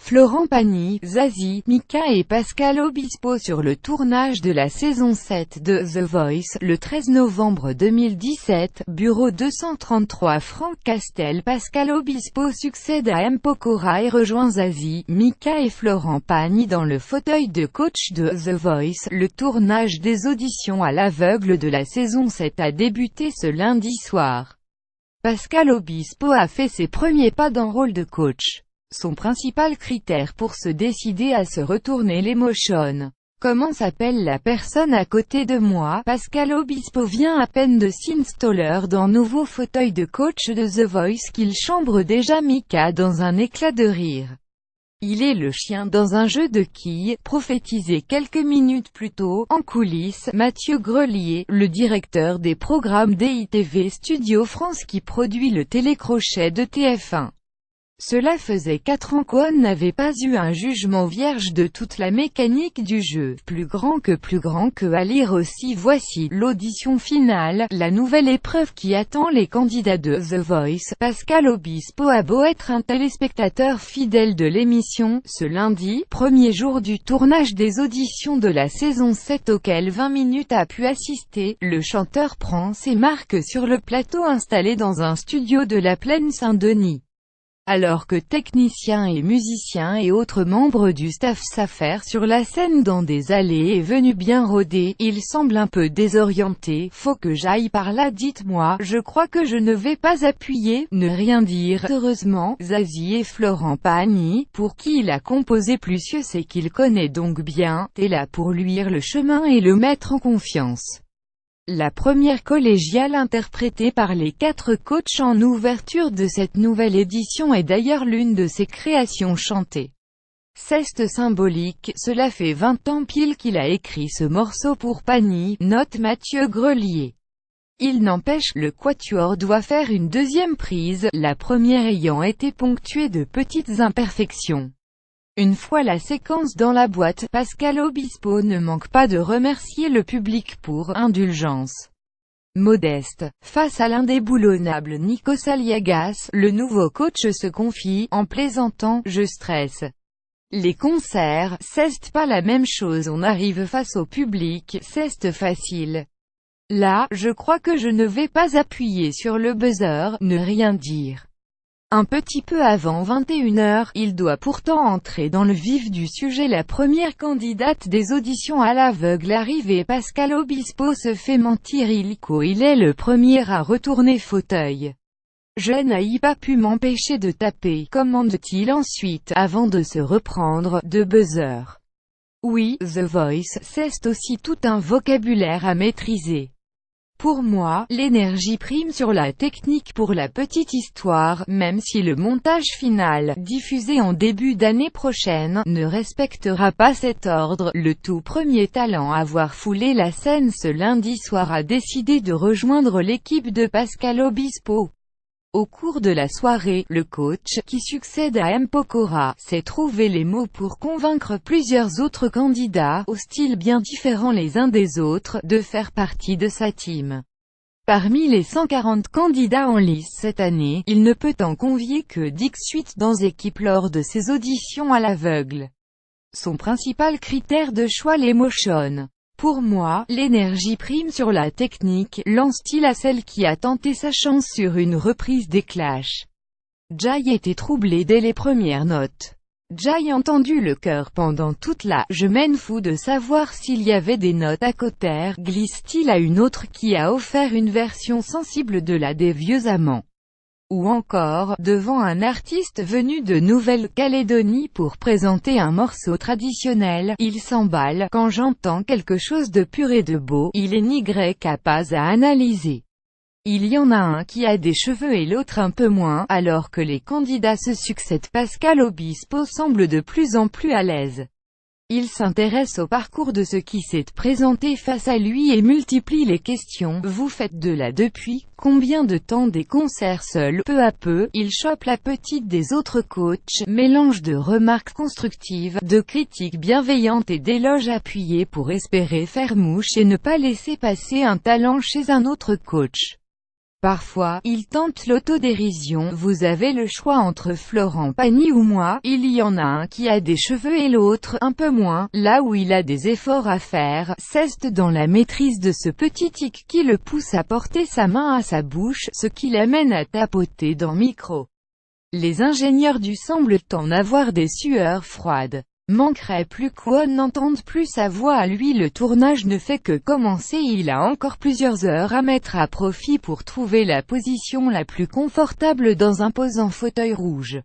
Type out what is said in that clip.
Florent Pagny, Zazie, Mika et Pascal Obispo sur le tournage de la saison 7 de The Voice, le 13 novembre 2017, bureau 233 Franck Castel. Pascal Obispo succède à M. Pokora et rejoint Zazie, Mika et Florent Pagny dans le fauteuil de coach de The Voice. Le tournage des auditions à l'aveugle de la saison 7 a débuté ce lundi soir. Pascal Obispo a fait ses premiers pas dans le rôle de coach. Son principal critère pour se décider à se retourner l'émotion. Comment s'appelle la personne à côté de moi? Pascal Obispo vient à peine de s'installer dans nouveau fauteuil de coach de The Voice qu'il chambre déjà Mika dans un éclat de rire. Il est le chien dans un jeu de quilles, prophétisé quelques minutes plus tôt. En coulisses, Mathieu Grelier, le directeur des programmes d'ITV Studio France qui produit le télécrochet de TF1. Cela faisait 4 ans qu'on n'avait pas eu un jugement vierge de toute la mécanique du jeu. Plus grand que à lire aussi. Voici l'audition finale, la nouvelle épreuve qui attend les candidats de The Voice. Pascal Obispo a beau être un téléspectateur fidèle de l'émission, ce lundi, premier jour du tournage des auditions de la saison 7 auquel 20 minutes a pu assister, le chanteur prend ses marques sur le plateau installé dans un studio de la Plaine Saint-Denis. Alors que techniciens et musiciens et autres membres du staff s'affairent sur la scène dans des allées et venues bien rodées, il semble un peu désorienté. Faut que j'aille par là, dites-moi, je crois que je ne vais pas appuyer, ne rien dire. Heureusement, Zazie et Florent Pagny, pour qui il a composé Plusieurs et qu'il connaît donc bien, est là pour lui le chemin et le mettre en confiance. La première collégiale interprétée par les 4 coachs en ouverture de cette nouvelle édition est d'ailleurs l'une de ses créations chantées. C'est symbolique, cela fait 20 ans pile qu'il a écrit ce morceau pour Pagny, note Mathieu Grelier. Il n'empêche, le quatuor doit faire une deuxième prise, la première ayant été ponctuée de petites imperfections. Une fois la séquence dans la boîte, Pascal Obispo ne manque pas de remercier le public pour indulgence. Modeste, face à l'indéboulonnable Nikos Aliagas, le nouveau coach se confie, en plaisantant, je stresse. Les concerts, c'est pas la même chose, on arrive face au public, c'est facile. Là, je crois que je ne vais pas appuyer sur le buzzer, ne rien dire. Un petit peu avant 21h, il doit pourtant entrer dans le vif du sujet. La première candidate des auditions à l'aveugle arrive et Pascal Obispo se fait mentir illico. Il est le premier à retourner fauteuil. Je n'ai pas pu m'empêcher de taper, commande-t-il ensuite, avant de se reprendre, de buzzer. Oui, The Voice, c'est aussi tout un vocabulaire à maîtriser. Pour moi, l'énergie prime sur la technique. Pour la petite histoire, même si le montage final, diffusé en début d'année prochaine, ne respectera pas cet ordre, le tout premier talent à voir fouler la scène ce lundi soir a décidé de rejoindre l'équipe de Pascal Obispo. Au cours de la soirée, le coach, qui succède à M. Pokora, s'est trouvé les mots pour convaincre plusieurs autres candidats, aux styles bien différents les uns des autres, de faire partie de sa team. Parmi les 140 candidats en lice cette année, il ne peut en convier que 18 dans équipe lors de ses auditions à l'aveugle. Son principal critère de choix l'émotion. Pour moi, l'énergie prime sur la technique, lance-t-il à celle qui a tenté sa chance sur une reprise des Clash. Jay était troublé dès les premières notes. Jay entendu le chœur pendant toute la « je m'en fous de savoir s'il y avait des notes à côté », glisse-t-il à une autre qui a offert une version sensible de la des vieux amants. Ou encore, devant un artiste venu de Nouvelle-Calédonie pour présenter un morceau traditionnel, il s'emballe, quand j'entends quelque chose de pur et de beau, il est ni grec à pas à analyser. Il y en a un qui a des cheveux et l'autre un peu moins, alors que les candidats se succèdent. Pascal Obispo semble de plus en plus à l'aise. Il s'intéresse au parcours de ce qui s'est présenté face à lui et multiplie les questions. Vous faites de là depuis combien de temps des concerts seuls? Peu à peu, il chope la petite des autres coachs, mélange de remarques constructives, de critiques bienveillantes et d'éloges appuyés pour espérer faire mouche et ne pas laisser passer un talent chez un autre coach. Parfois, il tente l'autodérision. Vous avez le choix entre Florent Pagny ou moi. Il y en a un qui a des cheveux et l'autre, un peu moins. Là où il a des efforts à faire, c'est dans la maîtrise de ce petit tic qui le pousse à porter sa main à sa bouche, ce qui l'amène à tapoter dans micro. Les ingénieurs du semblent en avoir des sueurs froides. Manquerait plus qu'on n'entende plus sa voix à lui. Le tournage ne fait que commencer, il a encore plusieurs heures à mettre à profit pour trouver la position la plus confortable dans un posant fauteuil rouge.